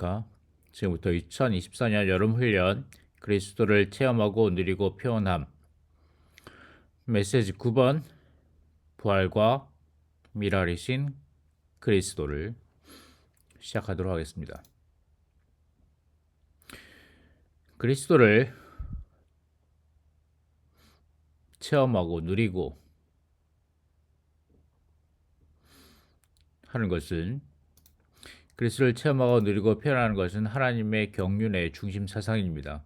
안녕하십니까. 지금부터 2024년 여름훈련 그리스도를 체험하고 누리고 표현함 메시지 9번 부활과 미랄이신 그리스도를 시작하도록 하겠습니다. 그리스도를 체험하고 누리고 하는 것은 그리스도를 체험하고 누리고 표현하는 것은 하나님의 경륜의 중심 사상입니다.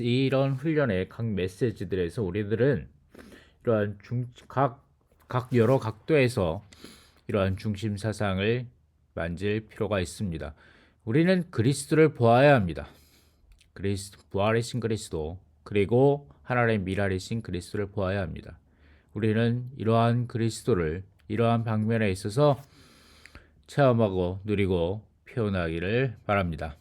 이런 훈련의 각 메시지들에서 우리들은 이러한 각 여러 각도에서 이러한 중심 사상을 만질 필요가 있습니다. 우리는 그리스도를 보아야 합니다. 부활이신 그리스도 그리고 하나님의 미랄이신 그리스도를 보아야 합니다. 우리는 이러한 그리스도를 이러한 방면에 있어서 체험하고 누리고 표현하기를 바랍니다.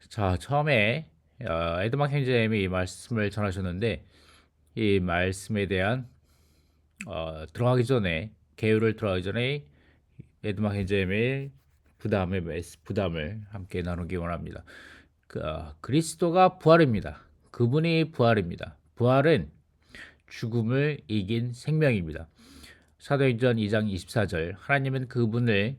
자, 처음에 에드막 형제님이 이 말씀을 전하셨는데 이 말씀에 대한 들어가기 전에 개요를 들어가기 전에 에드막 형제님의 부담을 함께 나누기 원합니다. 그리스도가 부활입니다. 그분이 부활입니다. 부활은 죽음을 이긴 생명입니다. 사도행전 2장 24절 하나님은 그분을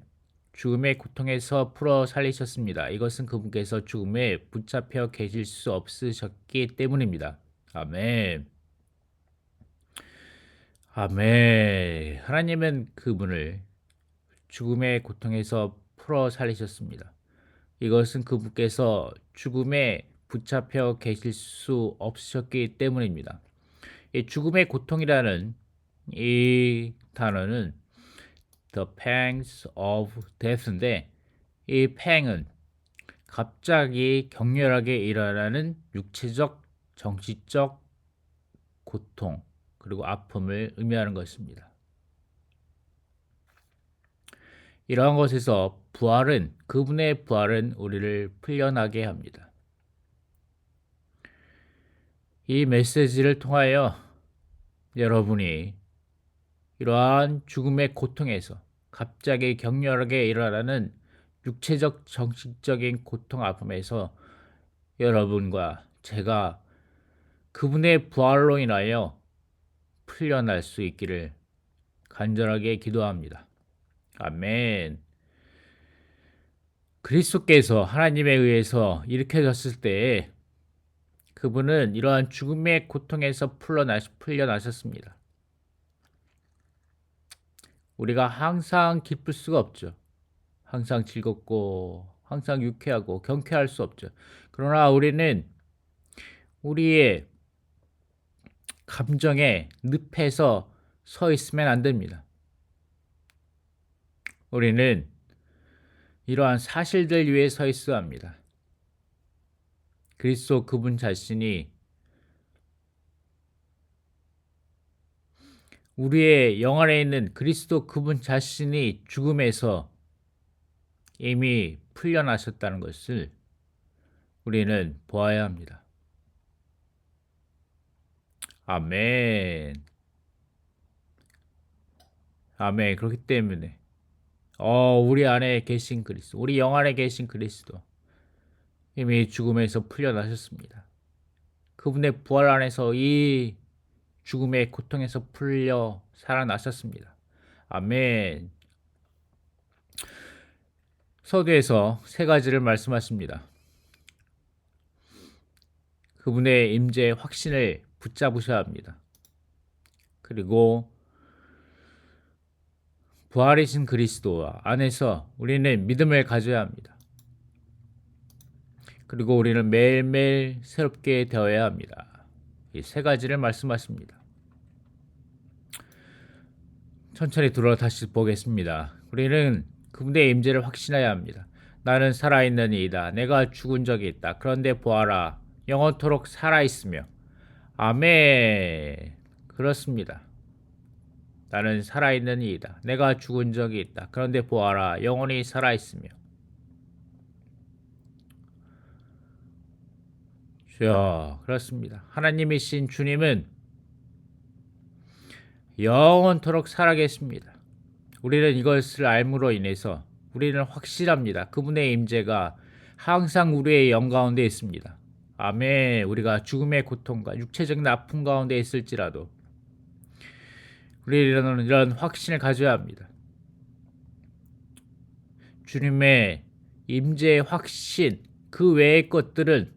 죽음의 고통에서 풀어 살리셨습니다. 이것은 그분께서 죽음에 붙잡혀 계실 수 없으셨기 때문입니다. 아멘. 아멘. 하나님은 그분을 죽음의 고통에서 풀어 살리셨습니다. 이것은 그분께서 죽음에 붙잡혀 계실 수 없으셨기 때문입니다. 이 죽음의 고통이라는 이 단어는 The pangs of death인데 이 팽은 갑자기 격렬하게 일어나는 육체적, 정신적 고통 그리고 아픔을 의미하는 것입니다. 이러한 것에서 그분의 부활은 우리를 풀려나게 합니다. 이 메시지를 통하여 여러분이 이러한 죽음의 고통에서 갑자기 격렬하게 일어나는 육체적, 정신적인 고통, 아픔에서 여러분과 제가 그분의 부활로 인하여 풀려날 수 있기를 간절하게 기도합니다. 아멘. 그리스도께서 하나님에 의해서 일으켜졌을 때에 그분은 이러한 죽음의 고통에서 풀려나셨습니다. 우리가 항상 기쁠 수가 없죠. 항상 즐겁고 항상 유쾌하고 경쾌할 수 없죠. 그러나 우리는 우리의 감정에 늪에서 서 있으면 안 됩니다. 우리는 이러한 사실들 위에 서 있어야 합니다. 그리스도 그분 자신이 우리의 영 안에 있는 그리스도 그분 자신이 죽음에서 이미 풀려나셨다는 것을 우리는 보아야 합니다. 아멘. 아멘. 그렇기 때문에 우리 안에 계신 그리스도, 우리 영 안에 계신 그리스도 이미 죽음에서 풀려나셨습니다. 그분의 부활 안에서 이 죽음의 고통에서 풀려 살아나셨습니다. 아멘. 서두에서 세 가지를 말씀하십니다. 그분의 임재의 확신을 붙잡으셔야 합니다. 그리고 부활이신 그리스도 안에서 우리는 믿음을 가져야 합니다. 그리고 우리는 매일매일 새롭게 되어야 합니다. 이 세 가지를 말씀하십니다. 천천히 다시 보겠습니다. 우리는 그분의 임재를 확신해야 합니다. 나는 살아있는 이이다. 내가 죽은 적이 있다. 그런데 보아라. 영원토록 살아있으며. 아멘. 그렇습니다. 나는 살아있는 이이다. 내가 죽은 적이 있다. 그런데 보아라. 영원히 살아있으며. 주여, 그렇습니다. 하나님이신 주님은 영원토록 살아계십니다. 우리는 이것을 알므로 인해서 우리는 확실합니다. 그분의 임재가 항상 우리의 영 가운데 있습니다. 아멘. 우리가 죽음의 고통과 육체적인 아픔 가운데 있을지라도 우리는 이런 확신을 가져야 합니다. 주님의 임재의 확신, 그 외의 것들은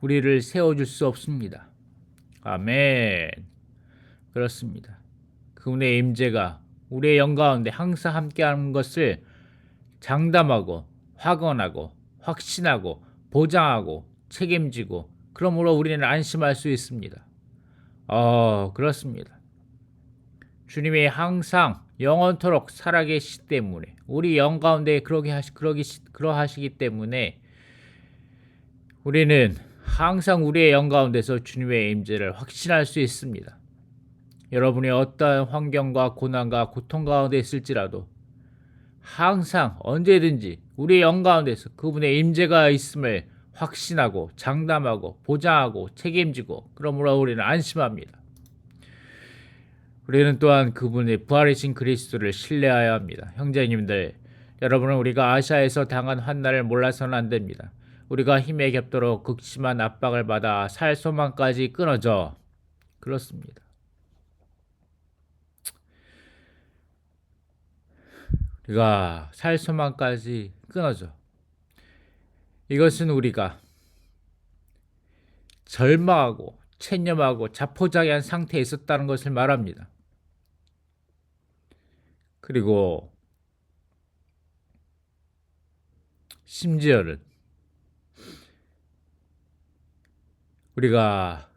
우리를 세워줄 수 없습니다. 아멘. 그렇습니다. 그분의 임재가 우리의 영 가운데 항상 함께하는 것을 장담하고 확언하고 확신하고 보장하고 책임지고 그러므로 우리는 안심할 수 있습니다. 그렇습니다. 주님이 항상 영원토록 살아계시기 때문에 우리 영 가운데 그러하시기 때문에 우리는 항상 우리의 영 가운데서 주님의 임재를 확신할 수 있습니다. 여러분이 어떠한 환경과 고난과 고통 가운데 있을지라도 항상 언제든지 우리의 영 가운데서 그분의 임재가 있음을 확신하고 장담하고 보장하고 책임지고 그러므로 우리는 안심합니다. 우리는 또한 그분의 부활이신 그리스도를 신뢰해야 합니다. 형제님들, 여러분은 우리가 아시아에서 당한 환난을 몰라서는 안 됩니다. 우리가 힘에 겹도록 극심한 압박을 받아 살 소망까지 끊어져. 그렇습니다. 우리가 살 소망까지 끊어져. 이것은 우리가 절망하고 체념하고 자포자기한 상태에 있었다는 것을 말합니다. 그리고 심지어는 우리가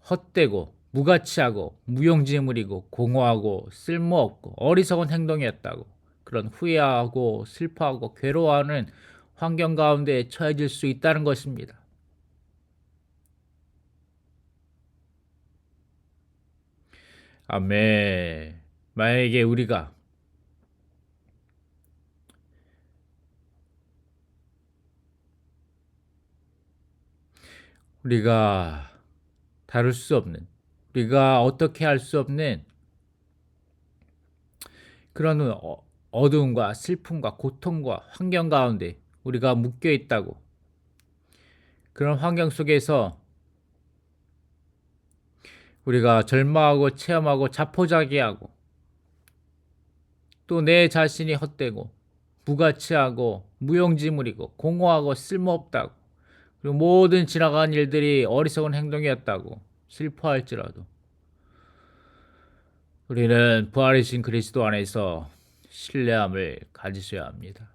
헛되고 무가치하고 무용지물이고 공허하고 쓸모없고 어리석은 행동이었다고 그런 후회하고 슬퍼하고 괴로워하는 환경 가운데 처해질 수 있다는 것입니다. 아멘. 만약에 우리가 다룰 수 없는, 우리가 어떻게 할 수 없는 그런 어두움과 슬픔과 고통과 환경 가운데 우리가 묶여 있다고, 그런 환경 속에서 우리가 절망하고 체험하고 자포자기하고 또 내 자신이 헛되고 무가치하고 무용지물이고 공허하고 쓸모없다고, 그리고 모든 지나간 일들이 어리석은 행동이었다고 슬퍼할지라도 우리는 부활이신 그리스도 안에서 신뢰함을 가지셔야 합니다.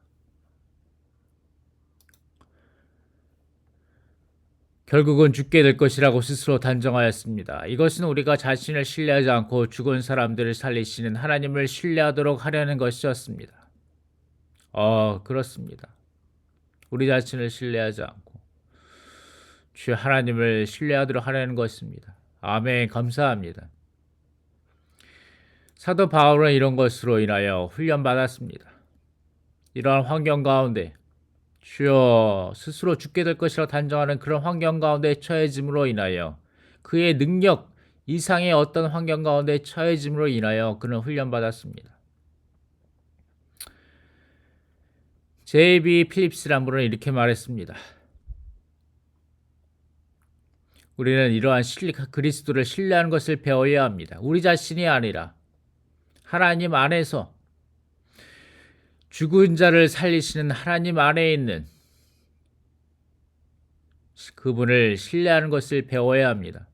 결국은 죽게 될 것이라고 스스로 단정하였습니다. 이것은 우리가 자신을 신뢰하지 않고 죽은 사람들을 살리시는 하나님을 신뢰하도록 하려는 것이었습니다. 그렇습니다. 우리 자신을 신뢰하지 않고 주 하나님을 신뢰하도록 하려는 것입니다. 아멘. 감사합니다. 사도 바울은 이런 것으로 인하여 훈련받았습니다. 이러한 환경 가운데 주여 스스로 죽게 될 것이라 단정하는 그런 환경 가운데 처해짐으로 인하여 그의 능력 이상의 어떤 환경 가운데 처해짐으로 인하여 그는 훈련받았습니다. J.B. 필립스란 분은 이렇게 말했습니다. 우리는 이러한 그리스도를 신뢰하는 것을 배워야 합니다. 우리 자신이 아니라 하나님 안에서 죽은 자를 살리시는 하나님 안에 있는 그분을 신뢰하는 것을 배워야 합니다.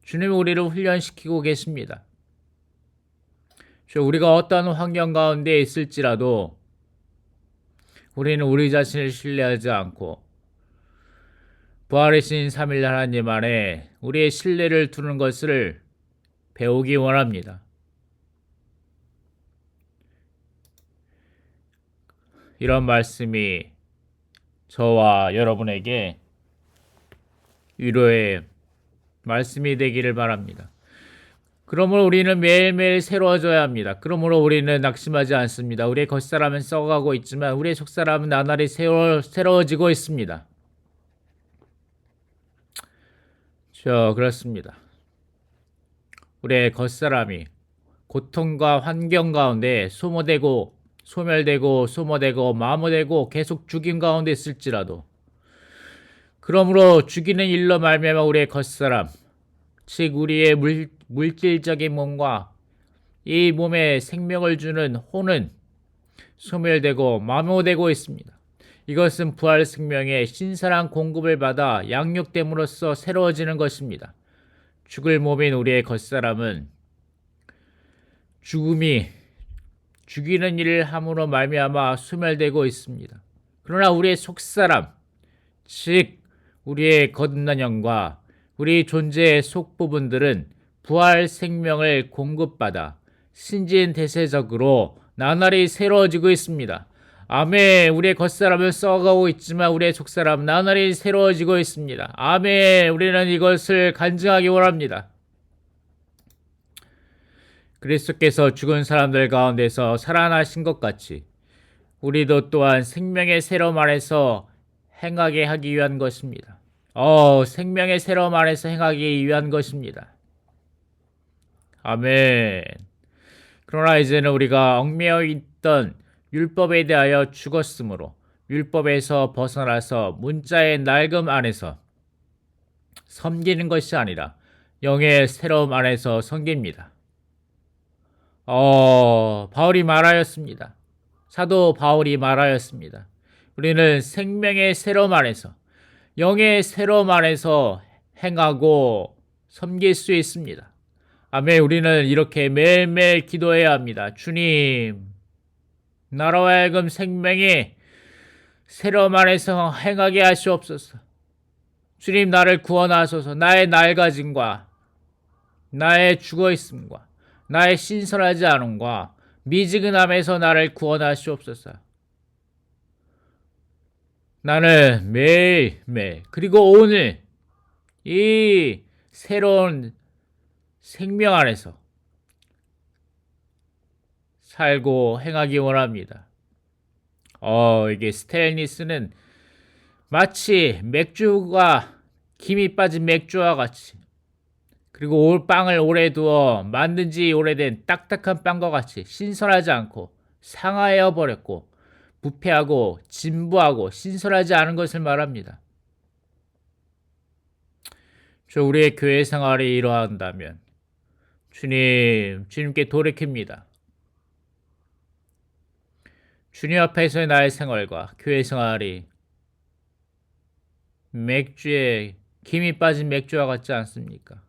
주님이 우리를 훈련시키고 계십니다. 우리가 어떠한 환경 가운데 있을지라도 우리는 우리 자신을 신뢰하지 않고 부활이신 3일 하나님 안에 우리의 신뢰를 두는 것을 배우기 원합니다. 이런 말씀이 저와 여러분에게 위로의 말씀이 되기를 바랍니다. 그러므로 우리는 매일매일 새로워져야 합니다. 그러므로 우리는 낙심하지 않습니다. 우리의 겉사람은 썩어가고 있지만 우리의 속사람은 나날이 새로워지고 있습니다. 그렇습니다. 우리의 겉사람이 고통과 환경 가운데 소멸되고 마모되고 계속 죽임 가운데 있을지라도, 그러므로 죽이는 일로 말미암아 우리의 겉사람, 즉 우리의 물질적인 몸과 이 몸에 생명을 주는 혼은 소멸되고 마모되고 있습니다. 이것은 부활 생명의 신선한 공급을 받아 양육됨으로써 새로워지는 것입니다. 죽을 몸인 우리의 겉사람은 죽이는 일을 함으로 말미암아 소멸되고 있습니다. 그러나 우리의 속사람, 즉 우리의 거듭난 영과 우리 존재의 속 부분들은 부활 생명을 공급받아 신진대세적으로 나날이 새로워지고 있습니다. 아멘. 우리의 겉사람은 썩어가고 있지만 우리의 속사람은 나날이 새로워지고 있습니다. 아멘. 우리는 이것을 간증하기 원합니다. 그리스도께서 죽은 사람들 가운데서 살아나신 것 같이 우리도 또한 생명의 새로움 안에서 행하게 하기 위한 것입니다. 생명의 새로움 안에서 행하기 위한 것입니다. 아멘. 그러나 이제는 우리가 얽매여 있던 율법에 대하여 죽었으므로 율법에서 벗어나서 문자의 낡음 안에서 섬기는 것이 아니라 영의 새로움 안에서 섬깁니다. 바울이 말하였습니다. 사도 바울이 말하였습니다. 우리는 생명의 새로움 안에서, 영의 새로움 안에서 행하고 섬길 수 있습니다. 아멘. 우리는 이렇게 매일매일 기도해야 합니다. 주님, 나로 하여금 생명의 새로움 안에서 행하게 하시옵소서. 주님, 나를 구원하소서. 나의 낡아짐과 나의 죽어있음과 나의 신선하지 않음과 미지근함에서 나를 구원하시옵소서. 나는 매일매일 그리고 오늘 이 새로운 생명 안에서 살고 행하기 원합니다. 이게 스테인리스는 마치 맥주가 김이 빠진 맥주와 같이, 그리고 빵을 오래 두어 만든 지 오래된 딱딱한 빵과 같이 신선하지 않고 상하여 버렸고 부패하고 진부하고 신선하지 않은 것을 말합니다. 우리의 교회 생활이 이러한다면 주님께 돌이킵니다. 주님 앞에서의 나의 생활과 교회 생활이 맥주에 김이 빠진 맥주와 같지 않습니까?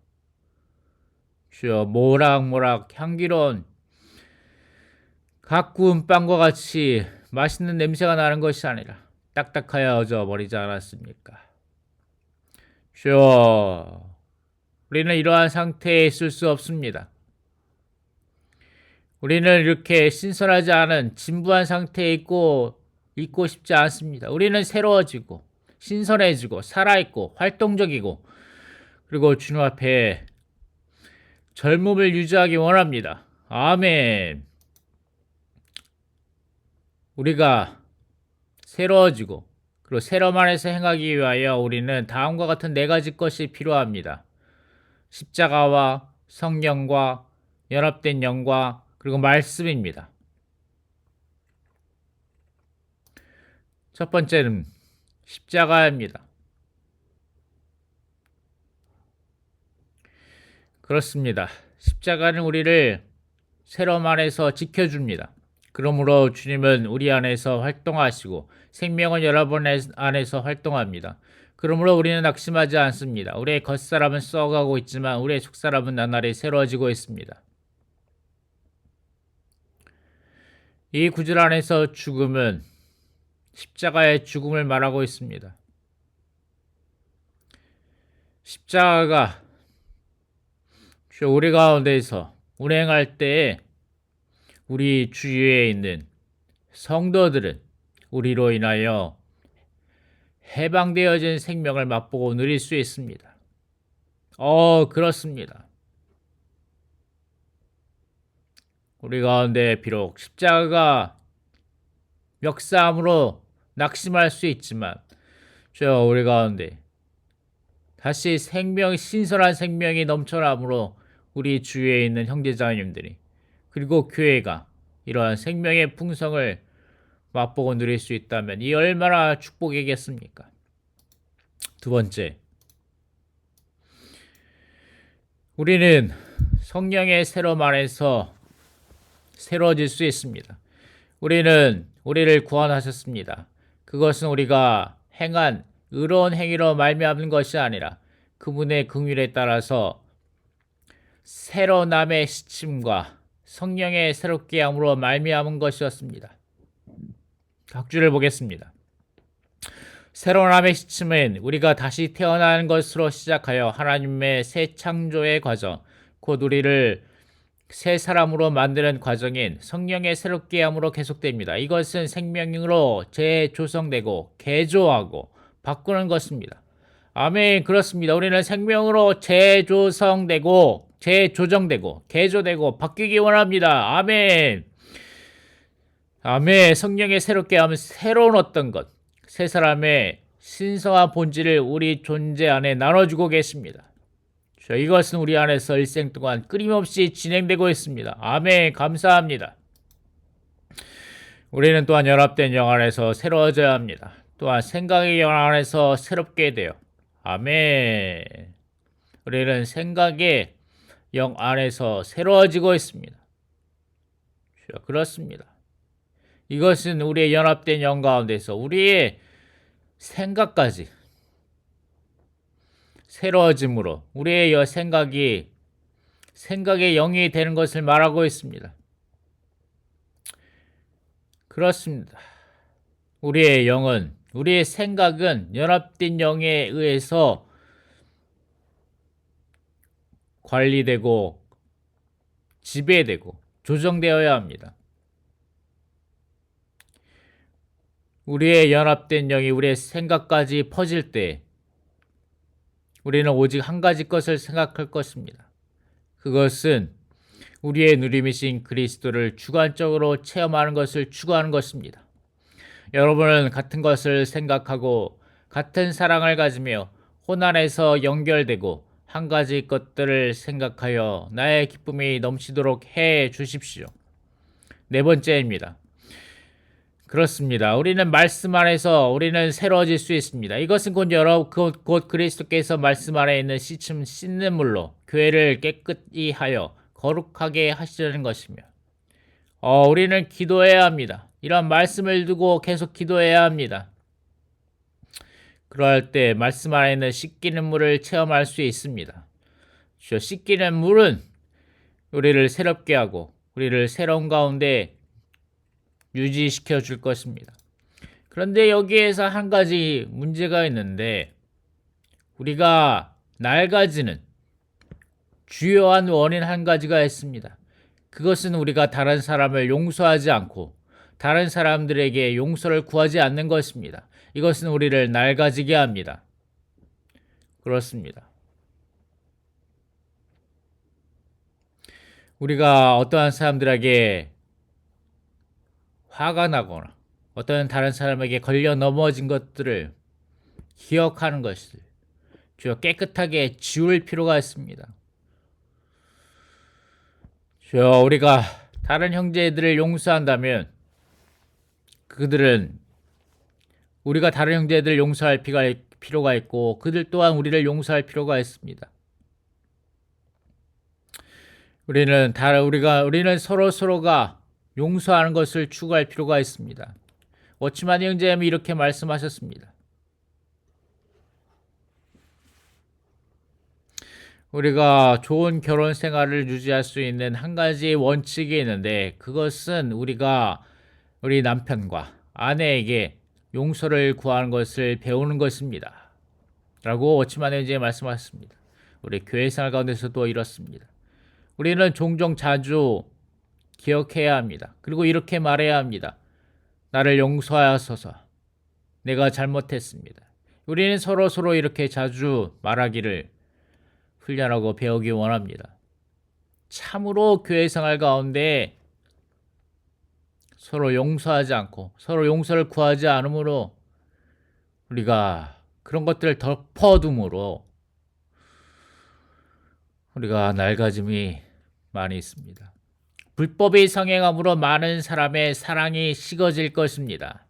주여, 모락모락 향기로운 갓 구운 빵과 같이 맛있는 냄새가 나는 것이 아니라 딱딱하여져 버리지 않았습니까? 주여, 우리는 이러한 상태에 있을 수 없습니다. 우리는 이렇게 신선하지 않은 진부한 상태에 있고 싶지 않습니다. 우리는 새로워지고 신선해지고 살아있고 활동적이고 그리고 주님 앞에 젊음을 유지하기 원합니다. 아멘. 우리가 새로워지고 그리고 새로움 안에서 행하기 위하여 우리는 다음과 같은 4가지 것이 필요합니다. 십자가와 성령과 연합된 영과 그리고 말씀입니다. 첫 번째는 십자가입니다. 그렇습니다. 십자가는 우리를 새로움 안에서 지켜줍니다. 그러므로 주님은 우리 안에서 활동하시고 생명은 여러분 안에서 활동합니다. 그러므로 우리는 낙심하지 않습니다. 우리의 겉사람은 썩어가고 있지만 우리의 속사람은 나날이 새로워지고 있습니다. 이 구절 안에서 죽음은 십자가의 죽음을 말하고 있습니다. 십자가가 우리 가운데서 운행할 때에 우리 주위에 있는 성도들은 우리로 인하여 해방되어진 생명을 맛보고 누릴 수 있습니다. 그렇습니다. 우리 가운데 비록 십자가가 역사함으로 낙심할 수 있지만 우리 가운데 다시 신선한 생명이 넘쳐나므로 우리 주위에 있는 형제자매님들이 그리고 교회가 이러한 생명의 풍성을 맛보고 누릴 수 있다면 이 얼마나 축복이겠습니까? 두 번째, 우리는 성령의 새로움 안에서 새로워질 수 있습니다. 우리는 우리를 구원하셨습니다. 그것은 우리가 행한 의로운 행위로 말미암은 것이 아니라 그분의 긍휼에 따라서 새로남의 시침과 성령의 새롭게 함으로 말미암은 것이었습니다. 각주를 보겠습니다. 새로남의 시침은 우리가 다시 태어나는 것으로 시작하여 하나님의 새 창조의 과정, 곧 우리를 새 사람으로 만드는 과정인 성령의 새롭게 함으로 계속됩니다. 이것은 생명으로 재조성되고 개조하고 바꾸는 것입니다. 아멘. 그렇습니다. 우리는 생명으로 재조성되고 재조정되고 개조되고 바뀌기 원합니다. 아멘. 아멘. 성령의 새롭게 하면 새로운 어떤 것, 새 사람의 신성한 본질을 우리 존재 안에 나눠주고 계십니다. 이것은 우리 안에서 일생 동안 끊임없이 진행되고 있습니다. 아멘. 감사합니다. 우리는 또한 연합된 영 안에서 새로워져야 합니다. 또한 생각의 영 안에서 새롭게 돼요. 아멘. 우리는 생각의 영 안에서 새로워지고 있습니다. 그렇습니다. 이것은 우리의 연합된 영 가운데서 우리의 생각까지 새로워짐으로 우리의 생각의 영이 되는 것을 말하고 있습니다. 그렇습니다. 우리의 영은, 우리의 생각은 연합된 영에 의해서 관리되고 지배되고 조정되어야 합니다. 우리의 연합된 영이 우리의 생각까지 퍼질 때 우리는 오직 한 가지 것을 생각할 것입니다. 그것은 우리의 누림이신 그리스도를 주관적으로 체험하는 것을 추구하는 것입니다. 여러분은 같은 것을 생각하고 같은 사랑을 가지며 혼안에서 연결되고 한 가지 것들을 생각하여 나의 기쁨이 넘치도록 해 주십시오. 네 번째입니다. 그렇습니다. 우리는 말씀 안에서 우리는 새로워질 수 있습니다. 이것은 곧 그리스도께서 말씀 안에 있는 씻는 물로 교회를 깨끗이 하여 거룩하게 하시려는 것이며 우리는 기도해야 합니다. 이런 말씀을 두고 계속 기도해야 합니다. 그럴 때 말씀 안에 있는 씻기는 물을 체험할 수 있습니다. 씻기는 물은 우리를 새롭게 하고 우리를 새로운 가운데 유지시켜 줄 것입니다. 그런데 여기에서 한 가지 문제가 있는데 우리가 낡아지는 주요한 원인 한 가지가 있습니다. 그것은 우리가 다른 사람을 용서하지 않고 다른 사람들에게 용서를 구하지 않는 것입니다. 이것은 우리를 낡아지게 합니다. 그렇습니다. 우리가 어떠한 사람들에게 화가 나거나 어떤 다른 사람에게 걸려 넘어진 것들을 기억하는 것을 주여 깨끗하게 지울 필요가 있습니다. 주여 우리가 다른 형제들을 용서한다면 우리가 다른 형제들을 용서할 필요가 있고 그들 또한 우리를 용서할 필요가 있습니다. 우리는 서로가 용서하는 것을 추구할 필요가 있습니다. 워치만 형제님이 이렇게 말씀하셨습니다. 우리가 좋은 결혼 생활을 유지할 수 있는 한 가지 원칙이 있는데 그것은 우리 남편과 아내에게 용서를 구하는 것을 배우는 것입니다. 라고 워치만 형제님이 말씀하셨습니다. 우리 교회 생활 가운데서도 이렇습니다. 우리는 종종 자주 기억해야 합니다. 그리고 이렇게 말해야 합니다. 나를 용서하소서. 내가 잘못했습니다. 우리는 서로 이렇게 자주 말하기를 훈련하고 배우기 원합니다. 참으로 교회 생활 가운데 서로 용서하지 않고 서로 용서를 구하지 않으므로 우리가 그런 것들을 덮어둠으로 우리가 낡아짐이 많이 있습니다. 불법의 성행함으로 많은 사람의 사랑이 식어질 것입니다.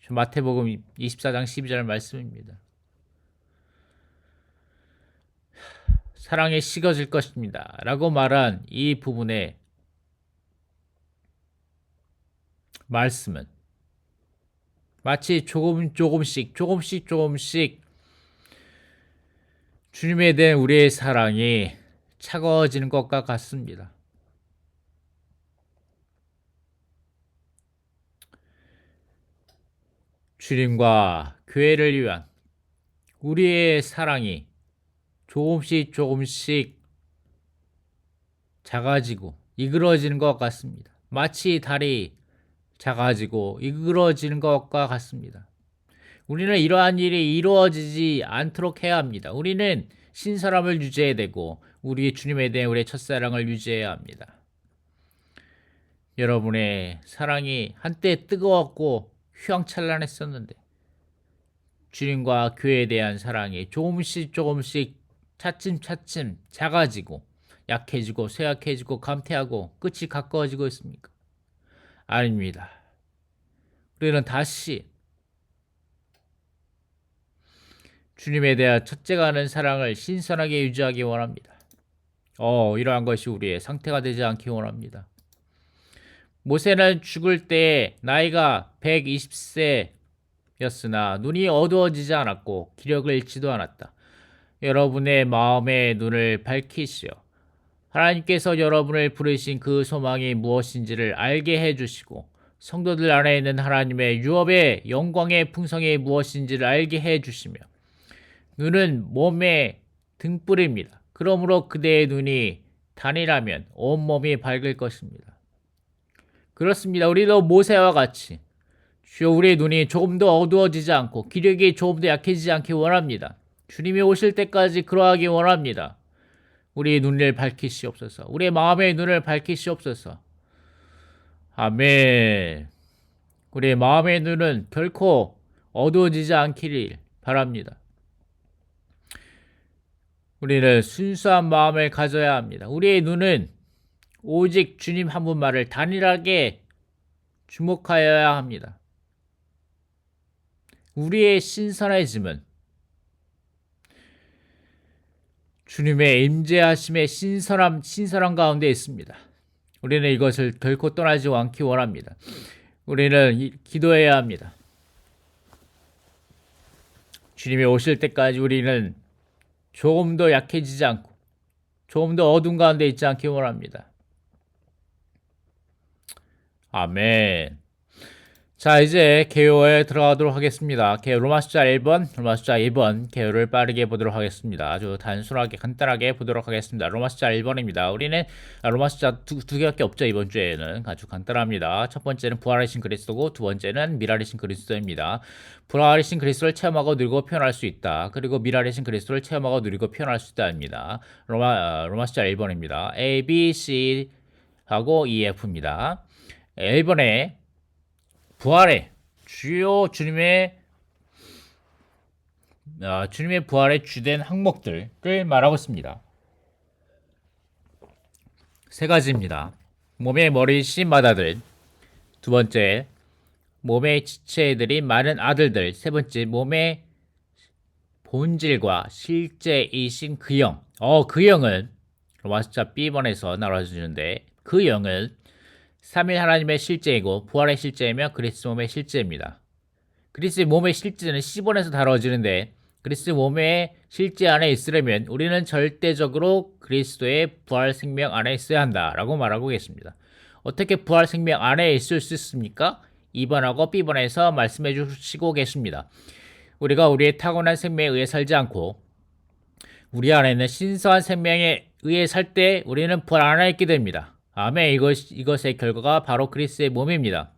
마태복음 24장 12절 말씀입니다. 사랑이 식어질 것입니다. 라고 말한 이 부분의 말씀은 마치 조금씩 주님에 대한 우리의 사랑이 차가워지는 것과 같습니다. 주님과 교회를 위한 우리의 사랑이 조금씩 작아지고 이그러지는 것 같습니다. 마치 달이 작아지고 이그러지는 것과 같습니다. 우리는 이러한 일이 이루어지지 않도록 해야 합니다. 우리는 신사람을 유지해야 되고 우리 주님에 대한 우리의 첫사랑을 유지해야 합니다. 여러분의 사랑이 한때 뜨거웠고 휘황찬란했었는데 주님과 교회에 대한 사랑이 조금씩 차츰 작아지고 약해지고 쇠약해지고 감퇴하고 끝이 가까워지고 있습니까? 아닙니다. 우리는 다시 주님에 대한 첫째가 하는 사랑을 신선하게 유지하기 원합니다. 이러한 것이 우리의 상태가 되지 않기 원합니다. 모세는 죽을 때 나이가 120세였으나 눈이 어두워지지 않았고 기력을 잃지도 않았다. 여러분의 마음의 눈을 밝히시어 하나님께서 여러분을 부르신 그 소망이 무엇인지를 알게 해주시고 성도들 안에 있는 하나님의 유업의 영광의 풍성이 무엇인지를 알게 해주시며 눈은 몸의 등불입니다. 그러므로 그대의 눈이 단이라면 온몸이 밝을 것입니다. 그렇습니다. 우리도 모세와 같이 주여 우리의 눈이 조금 더 어두워지지 않고 기력이 조금 더 약해지지 않기 원합니다. 주님이 오실 때까지 그러하기 원합니다. 우리의 눈을 밝히시옵소서. 우리의 마음의 눈을 밝히시옵소서. 아멘. 우리의 마음의 눈은 결코 어두워지지 않기를 바랍니다. 우리는 순수한 마음을 가져야 합니다. 우리의 눈은 오직 주님 한 분만을 단일하게 주목하여야 합니다. 우리의 신선해짐은 주님의 임재하심의 신선함 가운데 있습니다. 우리는 이것을 결코 떠나지 않기 원합니다. 우리는 기도해야 합니다. 주님이 오실 때까지 우리는 조금 더 약해지지 않고 조금 더 어둠 가운데 있지 않기 원합니다. 아멘. 자, 이제 개요에 들어가도록 하겠습니다. 개요 로마 숫자 1번, 로마 숫자 2번 개요를 빠르게 보도록 하겠습니다. 아주 단순하게 간단하게 보도록 하겠습니다. 로마 숫자 1번입니다. 우리는 로마 숫자 두 개밖에 없죠. 이번 주에는 아주 간단합니다. 첫 번째는 부활하신 그리스도고 두 번째는 미랄이신 그리스도입니다. 부활하신 그리스도를 체험하고 누리고 표현할 수 있다. 그리고 미랄이신 그리스도를 체험하고 누리고 표현할 수 있다입니다. 로마 숫자 1번입니다. A, B, C 하고 E, F입니다. 1번에 부활의 주요 주님의 부활의 주된 항목들을 말하고 있습니다. 세 가지입니다. 몸의 머리이신 맏아들, 두 번째 몸의 지체들이 많은 아들들, 세 번째 몸의 본질과 실제이신 그 영. 그 영은 로마 숫자 B번에서 나눠주는데 그 영은 삼일 하나님의 실제이고 부활의 실제이며 그리스도 몸의 실제입니다. 그리스도 몸의 실제는 C번에서 다뤄지는데 그리스도 몸의 실제 안에 있으려면 우리는 절대적으로 그리스도의 부활 생명 안에 있어야 한다라고 말하고 계십니다. 어떻게 부활 생명 안에 있을 수 있습니까? 2번하고 B번에서 말씀해 주시고 계십니다. 우리가 우리의 타고난 생명에 의해 살지 않고 우리 안에 있는 신성한 생명에 의해 살 때 우리는 부활 안에 있게 됩니다. 아멘. 이것의 결과가 바로 그리스도의 몸입니다.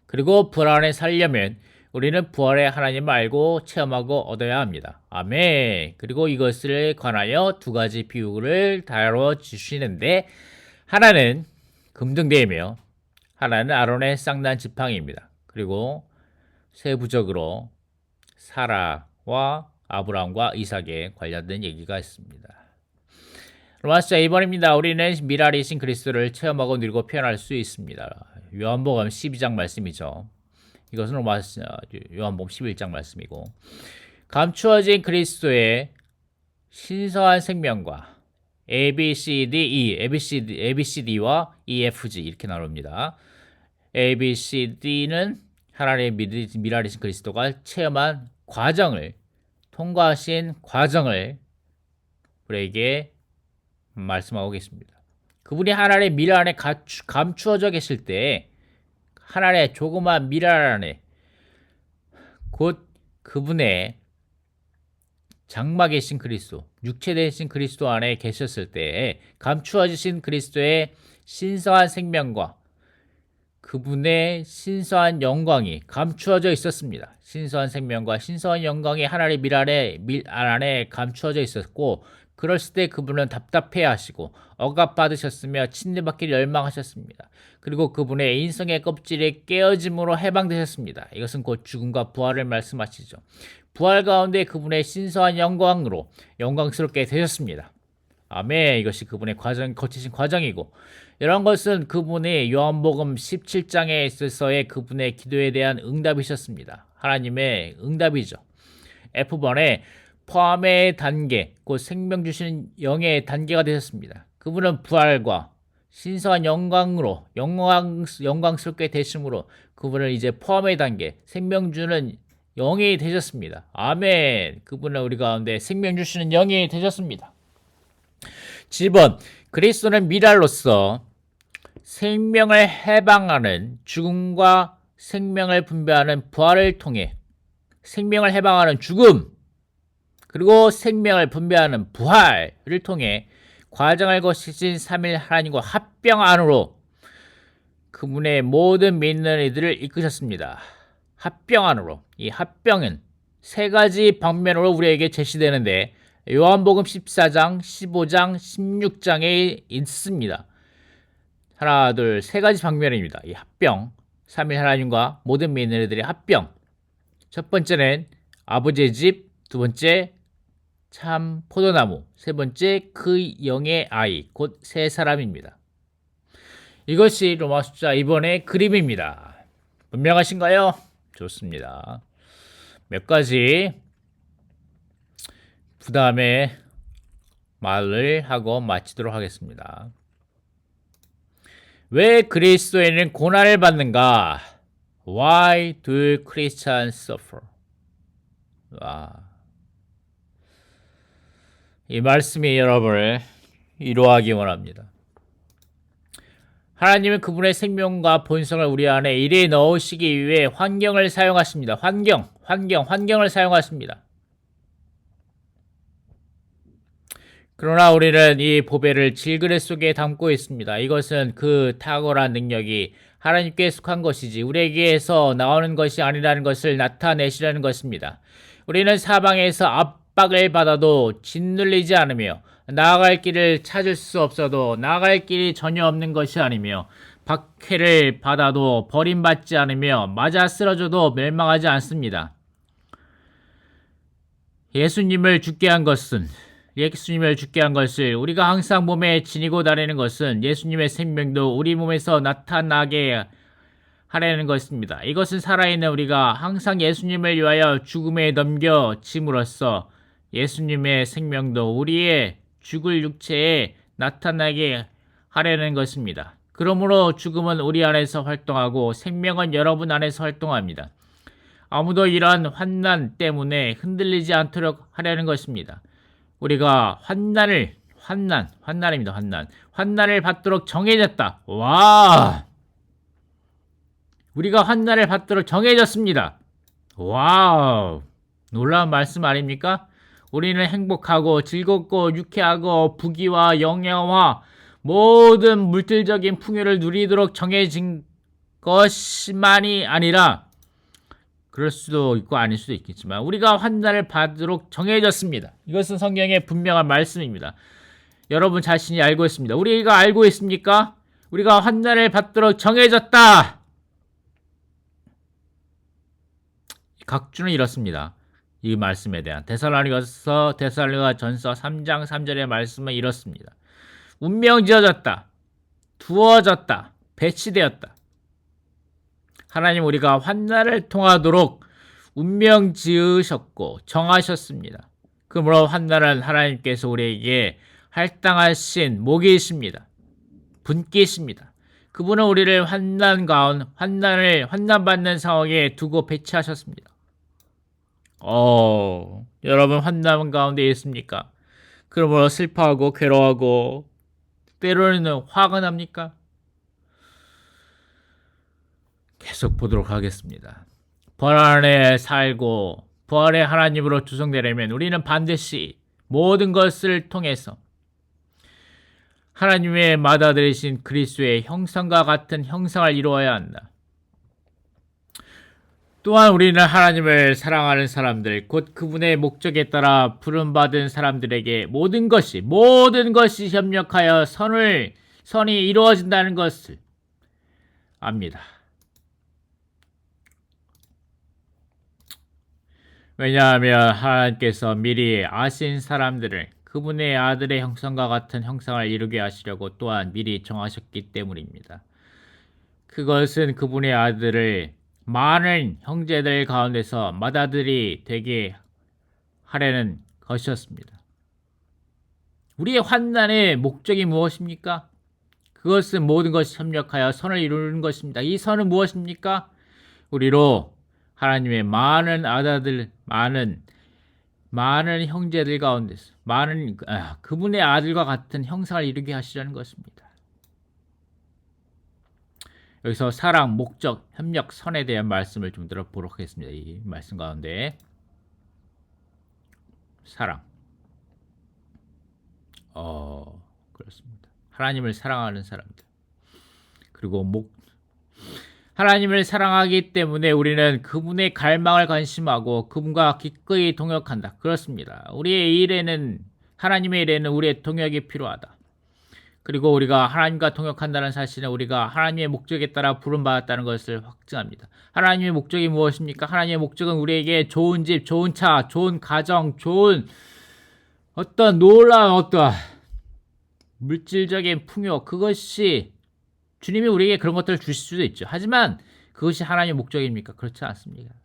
그리고 부활 안에 살려면 우리는 부활의 하나님을 알고 체험하고 얻어야 합니다. 아멘. 그리고 이것을 관하여 두 가지 비유를 다뤄 주시는데 하나는 금등대이며 하나는 아론의 쌍난 지팡이입니다. 그리고 세부적으로 사라와 아브라함과 이삭에 관련된 얘기가 있습니다. 로마서 2번입니다. 우리는 미랄이신 그리스도를 체험하고 누리고 표현할 수 있습니다. 요한복음 12장 말씀이죠. 이것은 로마서 요한복음 11장 말씀이고, 감추어진 그리스도의 신성한 생명과 ABCD와 EFG 이렇게 나눕니다. ABCD는 하나님의 미랄이신 그리스도가 체험한 과정을, 통과하신 과정을 우리에게 말씀하고 계십니다. 그분이 하나님의 미랄 안에 감추어져 계실 때, 하나님의 조그만 미랄 안에, 곧 그분의 장막이신 그리스도, 육체 되신 그리스도 안에 계셨을 때 감추어지신 그리스도의 신성한 생명과 그분의 신성한 영광이 감추어져 있었습니다. 신성한 생명과 신성한 영광이 하나님의 밀 안에 감추어져 있었고, 그랬을 때 그분은 답답해 하시고 억압받으셨으며 침례받기를 열망하셨습니다. 그리고 그분의 인성의 껍질이 깨어짐으로 해방되셨습니다. 이것은 곧 죽음과 부활을 말씀하시죠. 부활 가운데 그분의 신성한 영광으로 영광스럽게 되셨습니다. 아멘. 이것이 그분의 거치신 과정이고, 이런 것은 그분이 요한복음 17장에 있어서의 그분의 기도에 대한 응답이셨습니다. 하나님의 응답이죠. F번에 포함의 단계, 곧 생명 주시는 영의 단계가 되셨습니다. 그분은 부활과 신성한 영광으로 영광스럽게 되심으로 그분은 이제 포함의 단계, 생명 주는 영이 되셨습니다. 아멘. 그분은 우리 가운데 생명 주시는 영이 되셨습니다. 7번, 그리스도는 미랄로서 생명을 해방하는 죽음과 생명을 분배하는 부활을 통해 생명을 해방하는 죽음, 그리고 생명을 분배하는 부활을 통해 과정을 거치신 3일 하나님과 합병 안으로 그분의 모든 믿는 이들을 이끄셨습니다. 합병 안으로. 이 합병은 세 가지 방면으로 우리에게 제시되는데 요한복음 14장, 15장, 16장에 있습니다. 하나, 둘, 세 가지 방면입니다. 이 합병, 3일 하나님과 모든 믿는 이들의 합병. 첫 번째는 아버지의 집, 두 번째 참 포도나무, 세 번째 그 영의 아이, 곧 세 사람입니다. 이것이 로마 숫자 2번의 그림입니다. 분명하신가요? 좋습니다. 몇 가지 그 다음에 말을 하고 마치도록 하겠습니다. 왜 그리스도인은 고난을 받는가? Why do Christians suffer? 이 말씀이 여러분을 위로하기 원합니다. 하나님은 그분의 생명과 본성을 우리 안에 이리 넣으시기 위해 환경을 사용하십니다. 환경을 사용하십니다. 그러나 우리는 이 보배를 질그릇 속에 담고 있습니다. 이것은 그 탁월한 능력이 하나님께 속한 것이지 우리에게서 나오는 것이 아니라는 것을 나타내시려는 것입니다. 우리는 사방에서 압박을 받아도 짓눌리지 않으며 나아갈 길을 찾을 수 없어도 나아갈 길이 전혀 없는 것이 아니며 박해를 받아도 버림받지 않으며 맞아 쓰러져도 멸망하지 않습니다. 예수님을 죽게 한 것을 우리가 항상 몸에 지니고 다니는 것은 예수님의 생명도 우리 몸에서 나타나게 하려는 것입니다. 이것은 살아있는 우리가 항상 예수님을 위하여 죽음에 넘겨짐으로써 예수님의 생명도 우리의 죽을 육체에 나타나게 하려는 것입니다. 그러므로 죽음은 우리 안에서 활동하고 생명은 여러분 안에서 활동합니다. 아무도 이러한 환난 때문에 흔들리지 않도록 하려는 것입니다. 우리가 환난을 받도록 정해졌다. 와! 우리가 환난을 받도록 정해졌습니다. 와우! 놀라운 말씀 아닙니까? 우리는 행복하고 즐겁고 유쾌하고 부귀와 영예와 모든 물질적인 풍요를 누리도록 정해진 것만이 아니라, 그럴 수도 있고 아닐 수도 있겠지만 우리가 환난을 받도록 정해졌습니다. 이것은 성경의 분명한 말씀입니다. 여러분 자신이 알고 있습니다. 우리가 알고 있습니까? 우리가 환난을 받도록 정해졌다. 각주는 이렇습니다. 이 말씀에 대한 데살로니가전서 3장 3절의 말씀은 이렇습니다. 운명 지어졌다. 두어졌다. 배치되었다. 하나님 우리가 환난을 통하도록 운명 지으셨고 정하셨습니다. 그러므로 환난은 하나님께서 우리에게 할당하신 목이십니다. 분기십니다. 그분은 우리를 환난받는 상황에 두고 배치하셨습니다. 여러분 환난 가운데 있습니까? 그러므로 슬퍼하고 괴로워하고 때로는 화가 납니까? 계속 보도록 하겠습니다. 부활 안에 살고 부활의 하나님으로 주성되려면 우리는 반드시 모든 것을 통해서 하나님의 맏아들이신 그리스도의 형상과 같은 형상을 이루어야 한다. 또한 우리는 하나님을 사랑하는 사람들, 곧 그분의 목적에 따라 부름받은 사람들에게 모든 것이 협력하여 선이 이루어진다는 것을 압니다. 왜냐하면 하나님께서 미리 아신 사람들을 그분의 아들의 형상과 같은 형상을 이루게 하시려고 또한 미리 정하셨기 때문입니다. 그것은 그분의 아들을 많은 형제들 가운데서 맏아들이 되게 하려는 것이었습니다. 우리의 환난의 목적이 무엇입니까? 그것은 모든 것이 협력하여 선을 이루는 것입니다. 이 선은 무엇입니까? 우리로 하나님의 많은 아들들, 많은 형제들 가운데서 그분의 아들과 같은 형상을 이루게 하시려는 것입니다. 여기서 사랑, 목적, 협력, 선에 대한 말씀을 좀 들어보도록 하겠습니다. 이 말씀 가운데 사랑. 그렇습니다. 하나님을 사랑하는 사람들. 그리고 하나님을 사랑하기 때문에 우리는 그분의 갈망을 관심하고 그분과 기꺼이 동역한다. 그렇습니다. 우리의 일에는 하나님의 일에는 우리의 동역이 필요하다. 그리고 우리가 하나님과 동역한다는 사실은 우리가 하나님의 목적에 따라 부름받았다는 것을 확증합니다. 하나님의 목적이 무엇입니까? 하나님의 목적은 우리에게 좋은 집, 좋은 차, 좋은 가정, 좋은 어떤 놀라운 물질적인 풍요, 그것이 주님이 우리에게 그런 것들을 주실 수도 있죠. 하지만 그것이 하나님의 목적입니까? 그렇지 않습니다.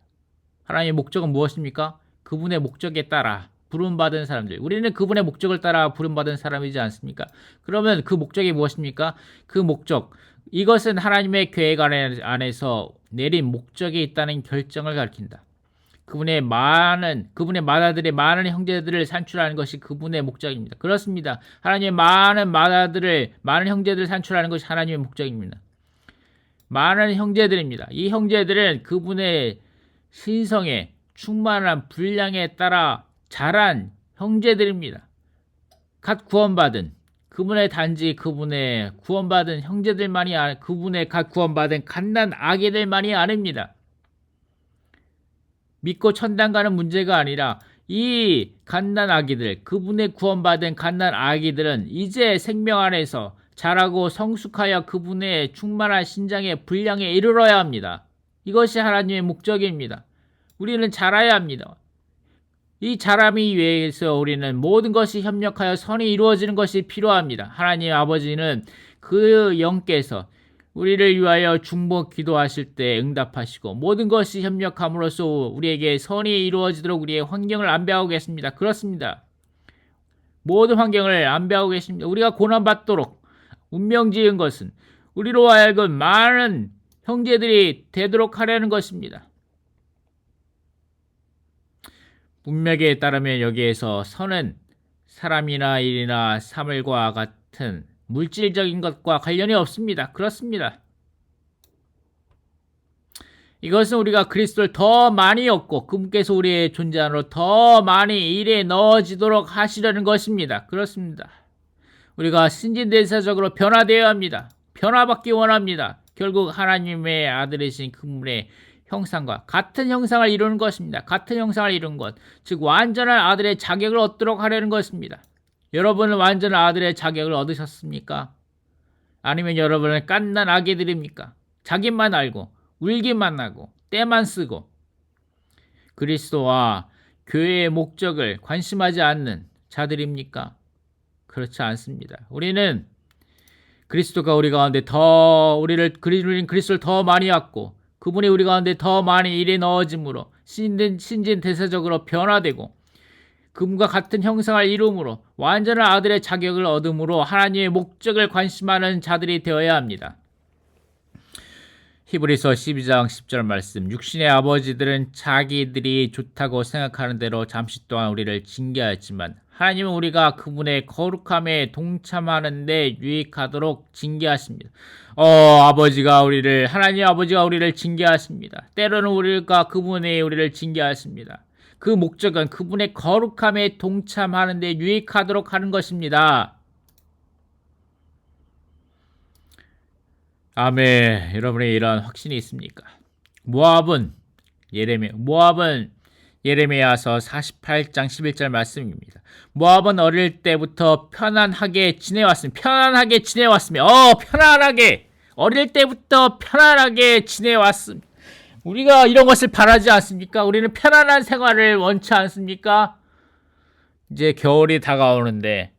하나님의 목적은 무엇입니까? 그분의 목적에 따라 부름받은 사람들. 우리는 그분의 목적을 따라 부름받은 사람이지 않습니까? 그러면 그 목적이 무엇입니까? 그 목적. 이것은 하나님의 계획 안에서 내린 목적이 있다는 결정을 가리킨다. 그분의 맏아들의 많은 형제들을 산출하는 것이 그분의 목적입니다. 그렇습니다. 하나님의 많은 형제들을 산출하는 것이 하나님의 목적입니다. 많은 형제들입니다. 이 형제들은 그분의 신성에 충만한 분량에 따라 자란 형제들입니다. 갓 구원받은 그분의 단지 그분의 구원받은 형제들만이 그분의 갓 구원받은 갓난 아기들만이 아닙니다. 믿고 천당 가는 문제가 아니라 이 갓난 아기들, 그분의 구원받은 갓난 아기들은 이제 생명 안에서 자라고 성숙하여 그분의 충만한 신장의 분량에 이르러야 합니다. 이것이 하나님의 목적입니다. 우리는 자라야 합니다. 이 자람이 위해서 우리는 모든 것이 협력하여 선이 이루어지는 것이 필요합니다. 하나님 아버지는 그 영께서 우리를 위하여 중보 기도하실 때 응답하시고 모든 것이 협력함으로써 우리에게 선이 이루어지도록 우리의 환경을 안배하고 계십니다. 그렇습니다. 모든 환경을 안배하고 계십니다. 우리가 고난받도록 운명 지은 것은 우리로 하여금 많은 형제들이 되도록 하려는 것입니다. 문맥에 따르면 여기에서 선은 사람이나 일이나 사물과 같은 물질적인 것과 관련이 없습니다. 그렇습니다. 이것은 우리가 그리스도를 더 많이 얻고 그분께서 우리의 존재 안으로 더 많이 일에 넣어지도록 하시려는 것입니다. 그렇습니다. 우리가 신진대사적으로 변화되어야 합니다. 변화받기 원합니다. 결국 하나님의 아들이신 그분의 형상과 같은 형상을 이루는 것입니다. 같은 형상을 이루는 것, 즉 완전한 아들의 자격을 얻도록 하려는 것입니다. 여러분은 완전한 아들의 자격을 얻으셨습니까? 아니면 여러분은 갓난 아기들입니까? 자기만 알고 울기만 하고 때만 쓰고 그리스도와 교회의 목적을 관심하지 않는 자들입니까? 그렇지 않습니다. 우리는 그리스도가 우리 가운데 더 우리는 그리스도를 더 많이 갖고 그분이 우리 가운데 더 많이 일에 넣어짐으로 신진대사적으로 변화되고 그분과 같은 형상을 이룸으로 완전한 아들의 자격을 얻음으로 하나님의 목적을 관심하는 자들이 되어야 합니다. 히브리서 12장 10절 말씀. 육신의 아버지들은 자기들이 좋다고 생각하는 대로 잠시 동안 우리를 징계하였지만 하나님은 우리가 그분의 거룩함에 동참하는 데 유익하도록 징계하십니다. 하나님 아버지가 우리를 징계하십니다. 때로는 그분이 우리를 징계하십니다. 그 목적은 그분의 거룩함에 동참하는 데 유익하도록 하는 것입니다. 아멘. 여러분의 이러한 확신이 있습니까? 모압은 예레미야서 48장 11절 말씀입니다. 모압은 어릴 때부터 편안하게 지내왔습니다. 어릴 때부터 편안하게 지내왔습니다. 우리가 이런 것을 바라지 않습니까? 우리는 편안한 생활을 원치 않습니까? 이제 겨울이 다가오는데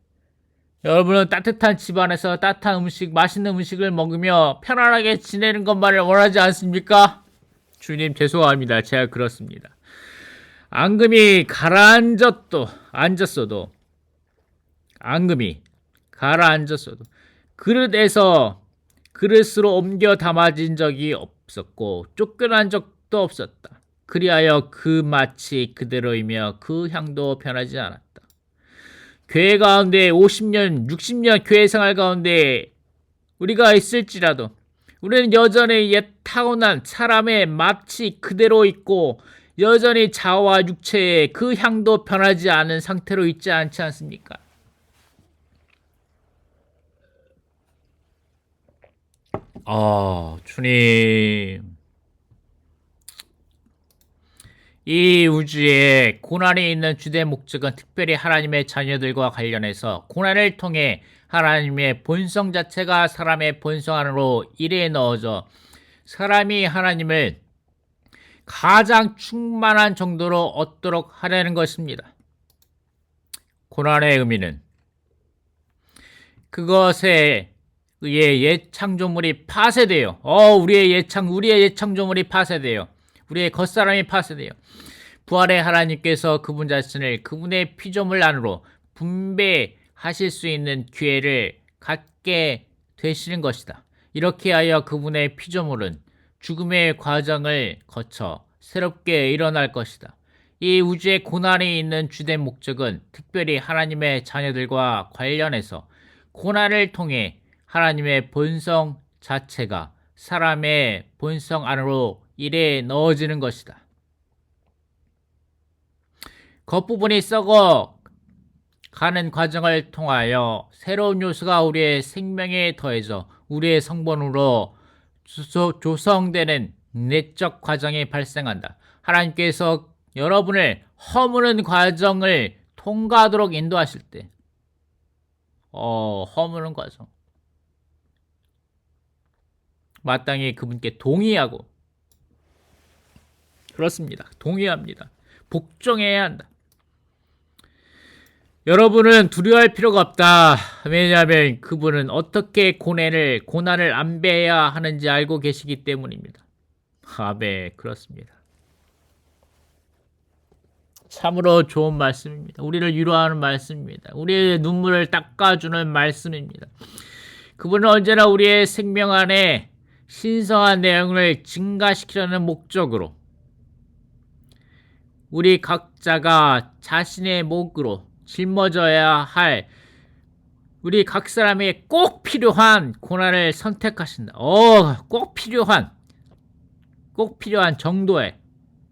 여러분은 따뜻한 집안에서 따뜻한 음식, 맛있는 음식을 먹으며 편안하게 지내는 것만을 원하지 않습니까? 주님 죄송합니다. 제가 그렇습니다. 앙금이 가라앉았어도 그릇으로 옮겨 담아진 적이 없었고 쫓겨난 적도 없었다. 그리하여 그 맛이 그대로이며 그 향도 변하지 않았다. 교회 가운데 50년, 60년 교회 생활 가운데 우리가 있을지라도 우리는 여전히 옛 타고난 사람의 맛이 그대로 있고 여전히 자아와 육체의 그 향도 변하지 않은 상태로 있지 않지 않습니까? 주님. 이 우주에 고난이 있는 주된 목적은 특별히 하나님의 자녀들과 관련해서 고난을 통해 하나님의 본성 자체가 사람의 본성 안으로 일에 넣어져 사람이 하나님을 가장 충만한 정도로 얻도록 하려는 것입니다. 고난의 의미는 그것에 의해 옛 창조물이 파쇄돼요. 우리의 옛 창조물이 파쇄돼요. 우리의 겉사람이 파쇄돼요. 부활의 하나님께서 그분 자신을 그분의 피조물 안으로 분배하실 수 있는 기회를 갖게 되시는 것이다. 이렇게 하여 그분의 피조물은 죽음의 과정을 거쳐 새롭게 일어날 것이다. 이 우주에 고난이 있는 주된 목적은 특별히 하나님의 자녀들과 관련해서 고난을 통해 하나님의 본성 자체가 사람의 본성 안으로 일에 넣어지는 것이다. 겉부분이 썩어 가는 과정을 통하여 새로운 요소가 우리의 생명에 더해져 우리의 성본으로 조성되는 내적 과정이 발생한다. 하나님께서 여러분을 허무는 과정을 통과하도록 인도하실 때 허무는 과정 마땅히 그분께 동의하고 그렇습니다. 동의합니다. 복종해야 한다. 여러분은 두려워할 필요가 없다. 왜냐하면 그분은 어떻게 고난을 안배해야 하는지 알고 계시기 때문입니다. 아멘. 그렇습니다. 참으로 좋은 말씀입니다. 우리를 위로하는 말씀입니다. 우리의 눈물을 닦아주는 말씀입니다. 그분은 언제나 우리의 생명 안에 신성한 내용을 증가시키려는 목적으로 우리 각자가 자신의 목으로 짊어져야 할 우리 각 사람에게 꼭 필요한 고난을 선택하신다. 꼭 필요한 정도의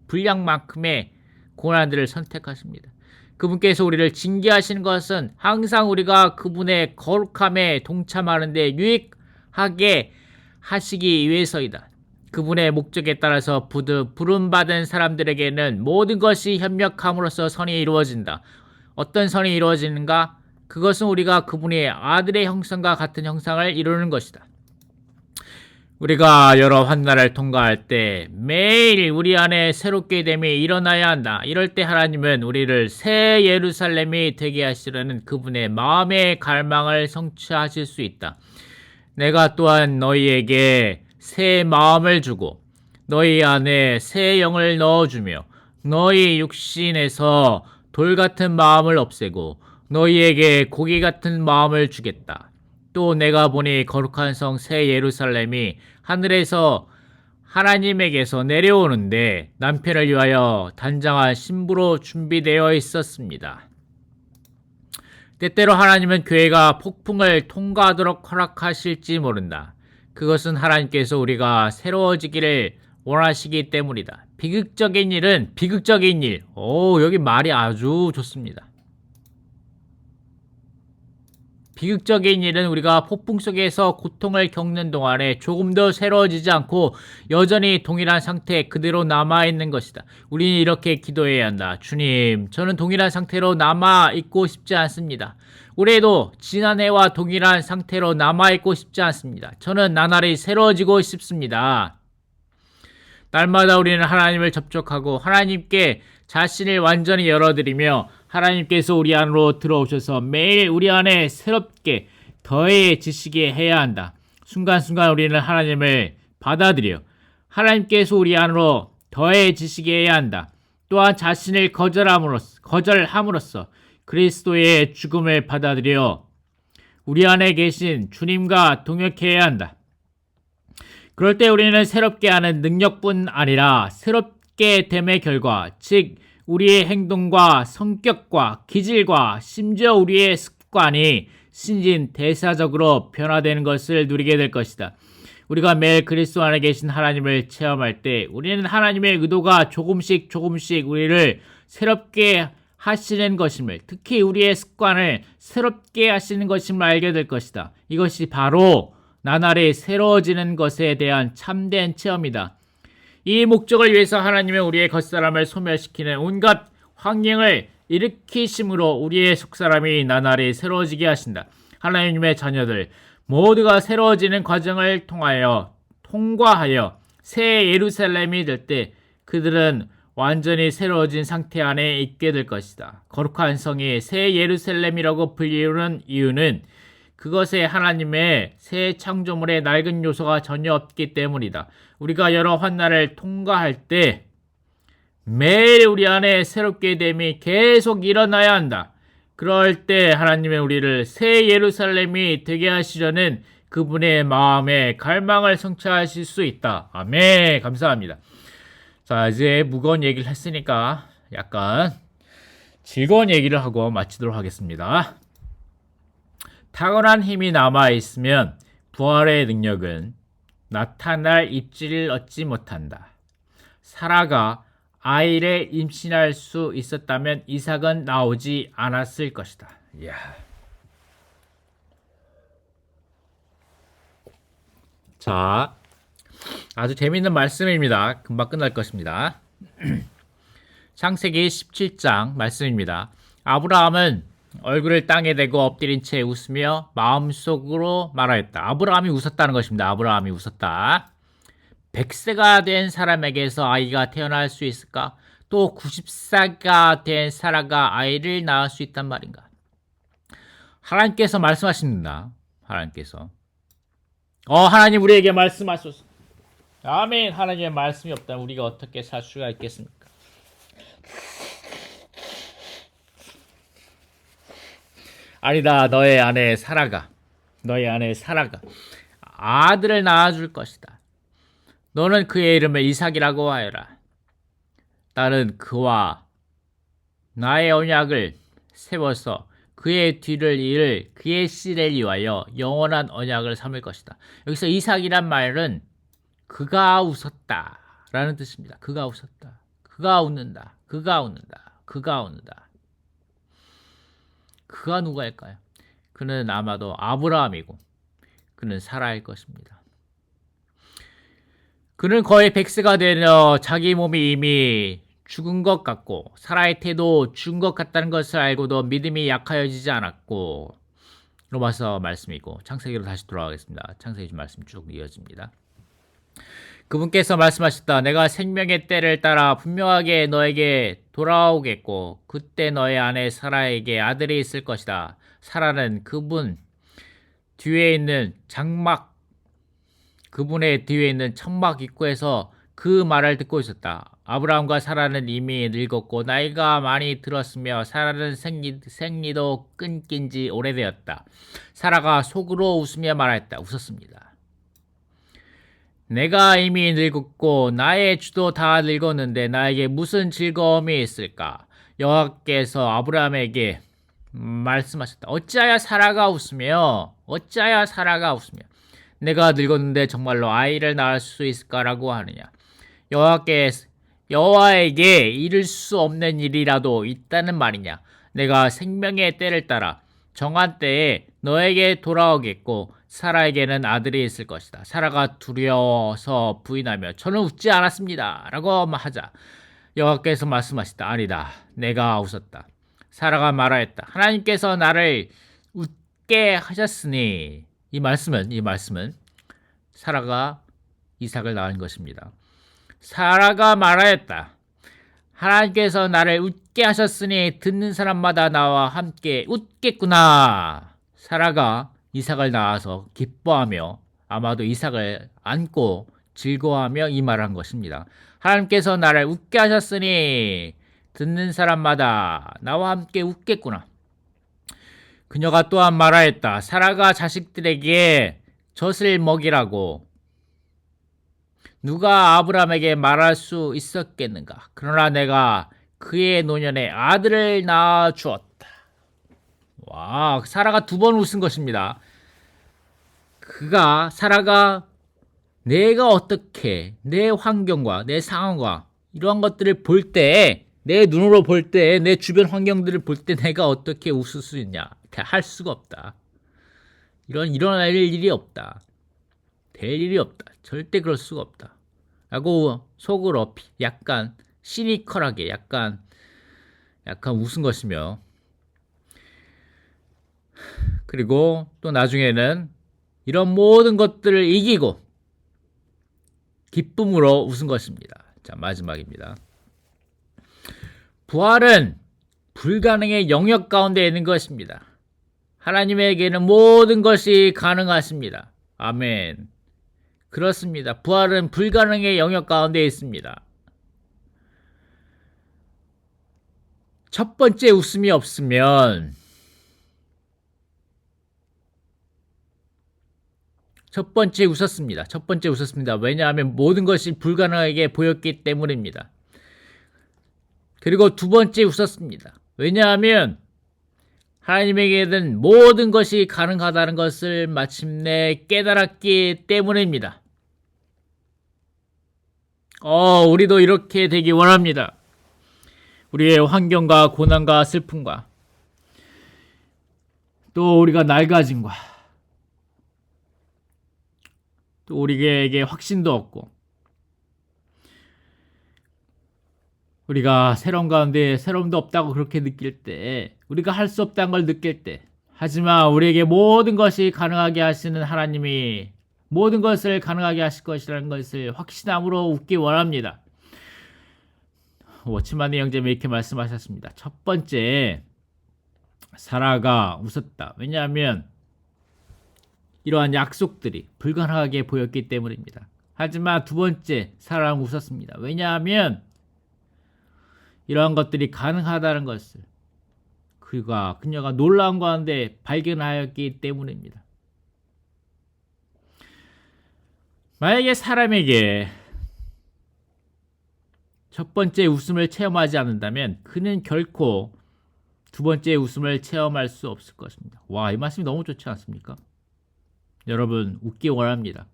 분량만큼의 고난들을 선택하십니다. 그분께서 우리를 징계하시는 것은 항상 우리가 그분의 거룩함에 동참하는 데 유익하게 하시기 위해서이다. 그분의 목적에 따라서 부름받은 사람들에게는 모든 것이 협력함으로써 선이 이루어진다. 어떤 선이 이루어지는가? 그것은 우리가 그분의 아들의 형상과 같은 형상을 이루는 것이다. 우리가 여러 환난을 통과할 때 매일 우리 안에 새롭게 됨이 일어나야 한다. 이럴 때 하나님은 우리를 새 예루살렘이 되게 하시려는 그분의 마음의 갈망을 성취하실 수 있다. 내가 또한 너희에게 새 마음을 주고 너희 안에 새 영을 넣어주며 너희 육신에서 돌 같은 마음을 없애고 너희에게 고기 같은 마음을 주겠다. 또 내가 보니 거룩한 성 새 예루살렘이 하늘에서 하나님에게서 내려오는데 남편을 위하여 단장한 신부로 준비되어 있었습니다. 때때로 하나님은 교회가 폭풍을 통과하도록 허락하실지 모른다. 그것은 하나님께서 우리가 새로워지기를 원하시기 때문이다. 비극적인 일은 비극적인 일. 여기 말이 아주 좋습니다. 비극적인 일은 우리가 폭풍 속에서 고통을 겪는 동안에 조금 더 새로워지지 않고 여전히 동일한 상태에 그대로 남아있는 것이다. 우리는 이렇게 기도해야 한다. 주님, 저는 동일한 상태로 남아있고 싶지 않습니다. 올해도 지난해와 동일한 상태로 남아있고 싶지 않습니다. 저는 나날이 새로워지고 싶습니다. 날마다 우리는 하나님을 접촉하고 하나님께 자신을 완전히 열어드리며 하나님께서 우리 안으로 들어오셔서 매일 우리 안에 새롭게 더해지시게 해야 한다. 순간순간 우리는 하나님을 받아들여 하나님께서 우리 안으로 더해지시게 해야 한다. 또한 자신을 거절함으로써 그리스도의 죽음을 받아들여 우리 안에 계신 주님과 동역해야 한다. 그럴 때 우리는 새롭게 하는 능력뿐 아니라 새롭게 됨의 결과, 즉 우리의 행동과 성격과 기질과 심지어 우리의 습관이 신진대사적으로 변화되는 것을 누리게 될 것이다. 우리가 매일 그리스도 안에 계신 하나님을 체험할 때 우리는 하나님의 의도가 조금씩 우리를 새롭게 하시는 것임을, 특히 우리의 습관을 새롭게 하시는 것임을 알게 될 것이다. 이것이 바로 나날이 새로워지는 것에 대한 참된 체험이다. 이 목적을 위해서 하나님은 우리의 겉사람을 소멸시키는 온갖 환경을 일으키심으로 우리의 속사람이 나날이 새로워지게 하신다. 하나님의 자녀들 모두가 새로워지는 과정을 통과하여 새 예루살렘이 될 때 그들은 완전히 새로워진 상태 안에 있게 될 것이다. 거룩한 성이 새 예루살렘이라고 불리우는 이유는 그것에 하나님의 새 창조물의 낡은 요소가 전혀 없기 때문이다. 우리가 여러 환난을 통과할 때 매일 우리 안에 새롭게 됨이 계속 일어나야 한다. 그럴 때 하나님은 우리를 새 예루살렘이 되게 하시려는 그분의 마음의 갈망을 성취하실 수 있다. 아멘. 감사합니다. 자, 이제 무거운 얘기를 했으니까 약간 즐거운 얘기를 하고 마치도록 하겠습니다. 타고난 힘이 남아있으면 부활의 능력은 나타날 입지를 얻지 못한다. 사라가 아이를 임신할 수 있었다면 이삭은 나오지 않았을 것이다. 이야. 자, 아주 재미있는 말씀입니다. 금방 끝날 것입니다. 창세기 17장 말씀입니다. 아브라함은 얼굴을 땅에 대고 엎드린 채 웃으며 마음속으로 말하였다. 아브라함이 웃었다는 것입니다. 아브라함이 웃었다. 100세가 된 사람에게서 아이가 태어날 수 있을까? 또 90세가 된 사라가 아이를 낳을 수 있단 말인가? 하나님께서 말씀하십니다. 하나님께서. 하나님 우리에게 말씀하소서. 아멘. 하나님의 말씀이 없다면 우리가 어떻게 살 수가 있겠습니까? 아니다. 너의 아내 사라가 아들을 낳아줄 것이다. 너는 그의 이름을 이삭이라고 하여라. 나는 그와 나의 언약을 세워서 그의 뒤를 이을 그의 씨를 위하여 영원한 언약을 삼을 것이다. 여기서 이삭이란 말은 그가 웃었다 라는 뜻입니다. 그가 웃었다. 그가 웃는다. 그가 웃는다. 그가 웃는다. 그가 누가일까요? 그는 아마도 아브라함이고 그는 사라일 것입니다. 그는 거의 100세가 되려 자기 몸이 이미 죽은 것 같고 사라의 태도 죽은 것 같다는 것을 알고도 믿음이 약하여지지 않았고 로마서 말씀이고 창세기로 다시 돌아가겠습니다. 창세기 말씀 쭉 이어집니다. 그분께서 말씀하셨다. 내가 생명의 때를 따라 분명하게 너에게 돌아오겠고 그때 너의 아내 사라에게 아들이 있을 것이다. 사라는 그분 뒤에 있는 장막 그분의 뒤에 있는 천막 입구에서 그 말을 듣고 있었다. 아브라함과 사라는 이미 늙었고 나이가 많이 들었으며 사라는 생리도 끊긴 지 오래되었다. 사라가 속으로 웃으며 말했다. 웃었습니다. 내가 이미 늙었고 나의 주도 다 늙었는데 나에게 무슨 즐거움이 있을까? 여호와께서 아브라함에게 말씀하셨다. 어찌하여 사라가 웃으며 내가 늙었는데 정말로 아이를 낳을 수 있을까라고 하느냐? 여호와에게 이룰 수 없는 일이라도 있다는 말이냐? 내가 생명의 때를 따라 정한 때에 너에게 돌아오겠고 사라에게는 아들이 있을 것이다. 사라가 두려워서 부인하며 저는 웃지 않았습니다. 라고 하자 여호와께서 말씀하시다. 아니다. 내가 웃었다. 사라가 말하였다. 하나님께서 나를 웃게 하셨으니 이 말씀은 사라가 이삭을 낳은 것입니다. 사라가 말하였다. 하나님께서 나를 웃게 하셨으니 듣는 사람마다 나와 함께 웃겠구나. 사라가 이삭을 낳아서 기뻐하며 아마도 이삭을 안고 즐거워하며 이 말을 한 것입니다. 하나님께서 나를 웃게 하셨으니 듣는 사람마다 나와 함께 웃겠구나. 그녀가 또한 말하였다. 사라가 자식들에게 젖을 먹이라고 누가 아브라함에게 말할 수 있었겠는가? 그러나 내가 그의 노년에 아들을 낳아 주었다. 와, 사라가 두 번 웃은 것입니다. 사라가 내가 어떻게 내 환경과 내 상황과 이러한 것들을 볼 때, 내 눈으로 볼 때, 내 주변 환경들을 볼 때 내가 어떻게 웃을 수 있냐? 할 수가 없다. 일어날 일이 없다. 될 일이 없다. 절대 그럴 수가 없다. 라고 속으로 약간 시니컬하게 약간 웃은 것이며, 그리고 또 나중에는 이런 모든 것들을 이기고 기쁨으로 웃은 것입니다. 자, 마지막입니다. 부활은 불가능의 영역 가운데 있는 것입니다. 하나님에게는 모든 것이 가능하십니다. 아멘. 그렇습니다. 부활은 불가능의 영역 가운데 있습니다. 첫 번째 웃음이 없으면 첫 번째 웃었습니다. 왜냐하면 모든 것이 불가능하게 보였기 때문입니다. 그리고 두 번째 웃었습니다. 왜냐하면 하나님에게는 모든 것이 가능하다는 것을 마침내 깨달았기 때문입니다. 우리도 이렇게 되기 원합니다. 우리의 환경과 고난과 슬픔과 또 우리가 낡아짐과 또 우리에게 확신도 없고 우리가 새로운 가운데 새로움도 없다고 그렇게 느낄 때, 우리가 할 수 없다는 걸 느낄 때, 하지만 우리에게 모든 것이 가능하게 하시는 하나님이 모든 것을 가능하게 하실 것이라는 것을 확신함으로 웃기 원합니다. 워치만의 형제님이 이렇게 말씀하셨습니다. 첫 번째, 사라가 웃었다. 왜냐하면 이러한 약속들이 불가능하게 보였기 때문입니다. 하지만 두 번째, 사라는 웃었습니다. 왜냐하면 이러한 것들이 가능하다는 것을 그녀가 놀라운 가운데 발견하였기 때문입니다. 만약에 사람에게 첫 번째 웃음을 체험하지 않는다면 그는 결코 두 번째 웃음을 체험할 수 없을 것입니다. 와, 이 말씀이 너무 좋지 않습니까? 여러분, 웃기 원합니다.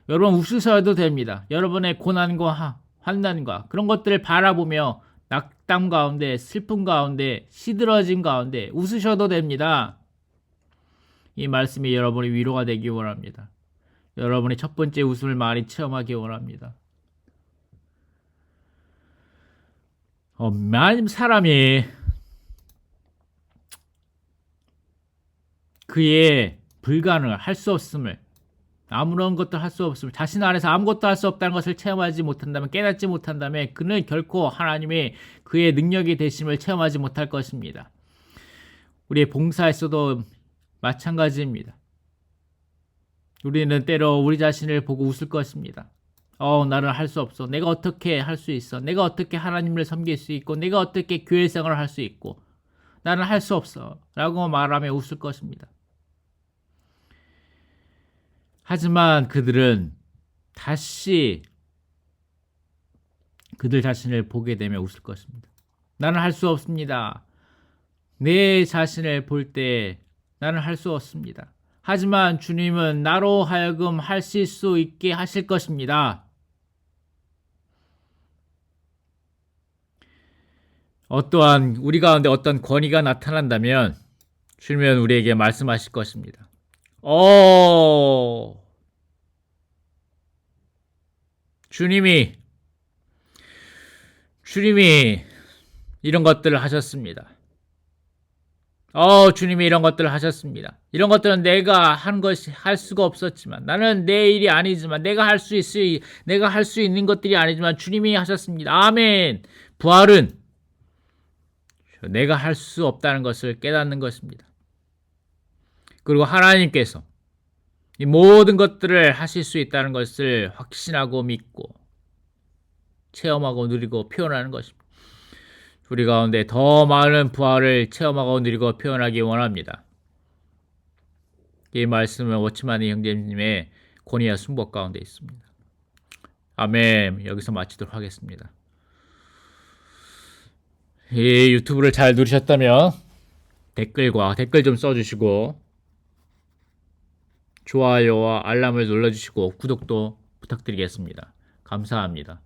여러분, 웃으셔도 됩니다. 여러분의 고난과 환난과 그런 것들을 바라보며 낙담 가운데, 슬픔 가운데, 시들어짐 가운데 웃으셔도 됩니다. 이 말씀이 여러분의 위로가 되기 원합니다. 여러분의 첫 번째 웃음을 많이 체험하기 원합니다. 많은 사람이 그의 불가능을 할 수 없음을 아무런 것도 할 수 없으면 자신 안에서 아무것도 할 수 없다는 것을 체험하지 못한다면 깨닫지 못한다면 그는 결코 하나님의 그의 능력이 되심을 체험하지 못할 것입니다. 우리의 봉사에서도 마찬가지입니다. 우리는 때로 우리 자신을 보고 웃을 것입니다. 나는 할 수 없어. 내가 어떻게 할 수 있어? 내가 어떻게 하나님을 섬길 수 있고 내가 어떻게 교회 생활을 할 수 있고 나는 할 수 없어 라고 말하며 웃을 것입니다. 하지만 그들은 다시 그들 자신을 보게 되며 웃을 것입니다. 나는 할 수 없습니다. 내 자신을 볼 때 나는 할 수 없습니다. 하지만 주님은 나로 하여금 하실 수 있게 하실 것입니다. 어떠한 우리 가운데 어떤 권위가 나타난다면 주님은 우리에게 말씀하실 것입니다. 주님이 이런 것들을 하셨습니다. 주님이 이런 것들을 하셨습니다. 이런 것들은 내가 할 수가 없었지만, 나는 내 일이 아니지만, 내가 할 수 있는 것들이 아니지만, 주님이 하셨습니다. 아멘! 부활은 내가 할 수 없다는 것을 깨닫는 것입니다. 그리고 하나님께서 이 모든 것들을 하실 수 있다는 것을 확신하고 믿고, 체험하고 누리고 표현하는 것입니다. 우리 가운데 더 많은 부활을 체험하고 누리고 표현하기 원합니다. 이 말씀은 워치마니 형제님의 권위와 순복 가운데 있습니다. 아멘. 여기서 마치도록 하겠습니다. 이 유튜브를 잘 누리셨다면 댓글 좀 써주시고 좋아요와 알람을 눌러주시고 구독도 부탁드리겠습니다. 감사합니다.